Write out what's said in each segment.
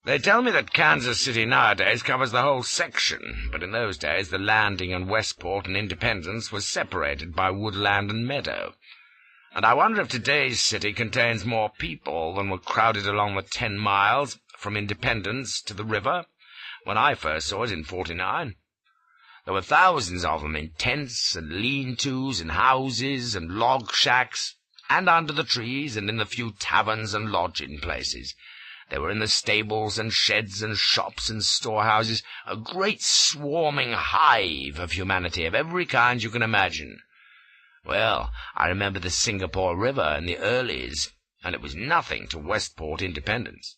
They tell me that Kansas City nowadays covers the whole section, but in those days the landing in Westport and Independence was separated by woodland and meadow. And I wonder if today's city contains more people than were crowded along the 10 miles from Independence to the river when I first saw it in '49. There were thousands of them in tents and lean-tos and houses and log shacks, and under the trees and in the few taverns and lodging places. They were in the stables and sheds and shops and storehouses, a great swarming hive of humanity of every kind you can imagine. Well, I remember the Singapore River in the earlies, and it was nothing to Westport Independence.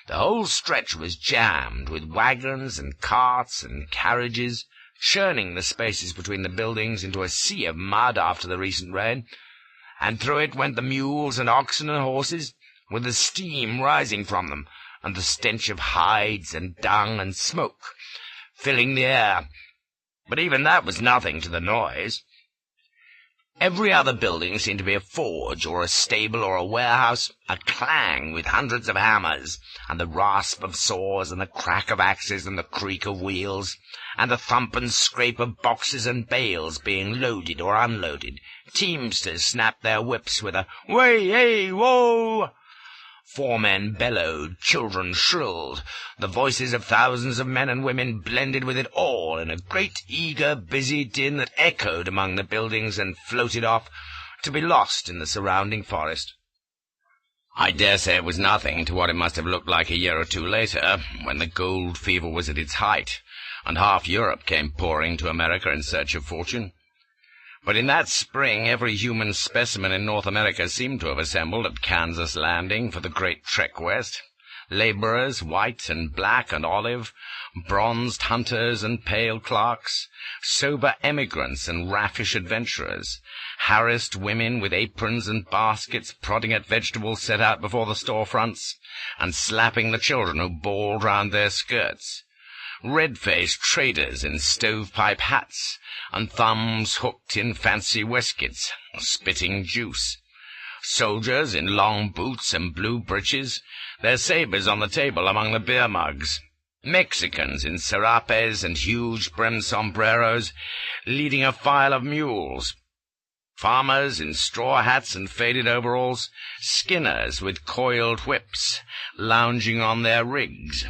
The whole stretch was jammed with wagons and carts and carriages, churning the spaces between the buildings into a sea of mud after the recent rain, and through it went the mules and oxen and horses, with the steam rising from them, and the stench of hides and dung and smoke filling the air. But even that was nothing to the noise. Every other building seemed to be a forge or a stable or a warehouse, a clang with hundreds of hammers, and the rasp of saws, and the crack of axes, and the creak of wheels, and the thump and scrape of boxes and bales being loaded or unloaded. Teamsters snapped their whips with a "Way, hey, whoa!" Foremen bellowed, children shrilled, the voices of thousands of men and women blended with it all in a great, eager, busy din that echoed among the buildings and floated off to be lost in the surrounding forest. I dare say it was nothing to what it must have looked like a year or two later, when the gold fever was at its height, and half Europe came pouring to America in search of fortune. But in that spring every human specimen in North America seemed to have assembled at Kansas Landing for the great trek west. Laborers, white and black and olive, bronzed hunters and pale clerks, sober emigrants and raffish adventurers, harassed women with aprons and baskets prodding at vegetables set out before the storefronts, and slapping the children who bawled round their skirts, red-faced traders in stovepipe hats, and thumbs hooked in fancy waistcoats, spitting juice, soldiers in long boots and blue breeches, their sabres on the table among the beer mugs, Mexicans in serapes and huge-brimmed sombreros, leading a file of mules, farmers in straw hats and faded overalls, skinners with coiled whips, lounging on their rigs,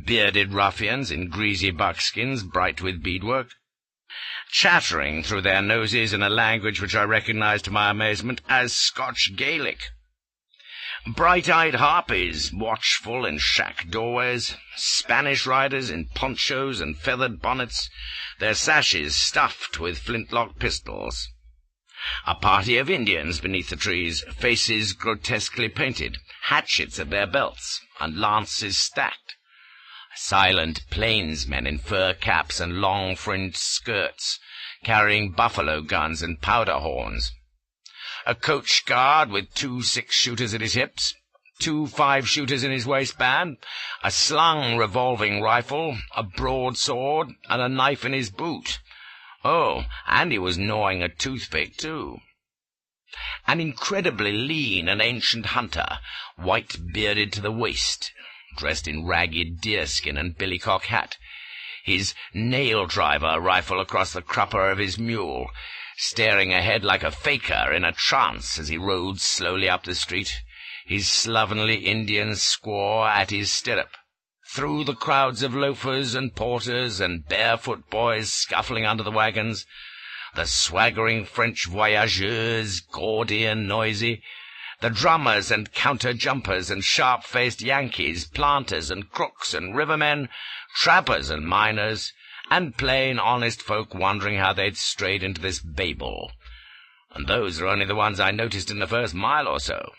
bearded ruffians in greasy buckskins bright with beadwork, chattering through their noses in a language which I recognized to my amazement as Scotch Gaelic, bright-eyed harpies watchful in shack doorways, Spanish riders in ponchos and feathered bonnets, their sashes stuffed with flintlock pistols, a party of Indians beneath the trees, faces grotesquely painted, hatchets at their belts, and lances stacked, silent plainsmen in fur caps and long-fringed skirts, carrying buffalo guns and powder horns, a coach guard with 2 6-shooters at his hips, 2 5-shooters in his waistband, a slung revolving rifle, a broadsword, and a knife in his boot. Oh, and he was gnawing a toothpick, too. An incredibly lean and ancient hunter, white-bearded to the waist, dressed in ragged deerskin and billycock hat, his nail-driver rifle across the crupper of his mule, staring ahead like a faker in a trance as he rode slowly up the street, his slovenly Indian squaw at his stirrup, through the crowds of loafers and porters and barefoot boys scuffling under the wagons, the swaggering French voyageurs, gaudy and noisy, the drummers and counter-jumpers and sharp-faced Yankees, planters and crooks and rivermen, trappers and miners, and plain, honest folk wondering how they'd strayed into this Babel. And those are only the ones I noticed in the first mile or so.